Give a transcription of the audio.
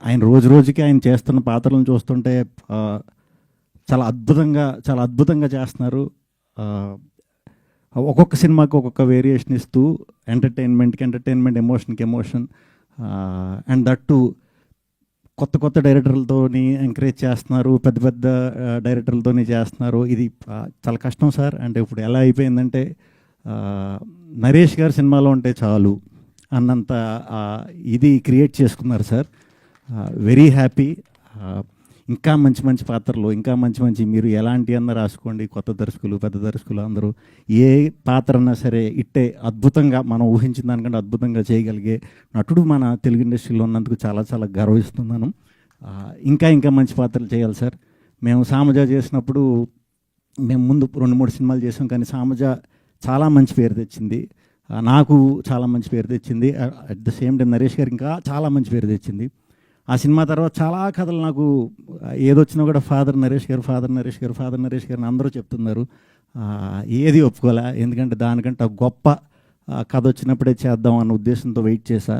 ఆయన రోజు రోజుకి ఆయన చేస్తున్న పాత్రలను చూస్తుంటే చాలా అద్భుతంగా చేస్తున్నారు. ఒక్కొక్క సినిమాకి ఒక్కొక్క వేరియేషన్ ఇస్తూ ఎంటర్టైన్మెంట్, ఎమోషన్కి ఎమోషన్, అండ్ దట్ టు కొత్త డైరెక్టర్లతోని ఎంకరేజ్ చేస్తున్నారు, పెద్ద డైరెక్టర్లతోని చేస్తున్నారు. ఇది చాలా కష్టం సార్. అంటే ఇప్పుడు ఎలా అయిపోయిందంటే నరేష్ గారు సినిమాలో ఉంటే చాలు అన్నంత ఇది క్రియేట్ చేసుకున్నారు సార్. Very happy. ఇంకా మంచి పాత్రలు, ఇంకా మంచి మీరు ఎలాంటి అన్న రాసుకోండి. కొత్త దర్శకులు, పెద్ద దర్శకులు అందరూ ఏ పాత్ర అన్నా సరే ఇట్టే అద్భుతంగా, మనం ఊహించిన దానికంటే అద్భుతంగా చేయగలిగే నటుడు మన తెలుగు ఇండస్ట్రీలో ఉన్నందుకు చాలా గర్విస్తున్నాను. ఇంకా మంచి పాత్రలు చేయాలి సార్. మేము సామజ చేసినప్పుడు మేము ముందు 2-3 సినిమాలు చేసాం, కానీ సామజ చాలా మంచి పేరు తెచ్చింది. నాకు చాలా మంచి పేరు తెచ్చింది. At the same time Naresh గారికి ఇంకా చాలా మంచి పేరు తెచ్చింది. ఆ సినిమా తర్వాత చాలా కథలు నాకు ఏదొచ్చినా కూడా ఫాదర్ నరేష్ గారు అని అందరూ చెప్తున్నారు. ఏది ఒప్పుకోలే, ఎందుకంటే దానికంటే గొప్ప కథ వచ్చినప్పుడే చేద్దాం అన్న ఉద్దేశంతో వెయిట్ చేశా.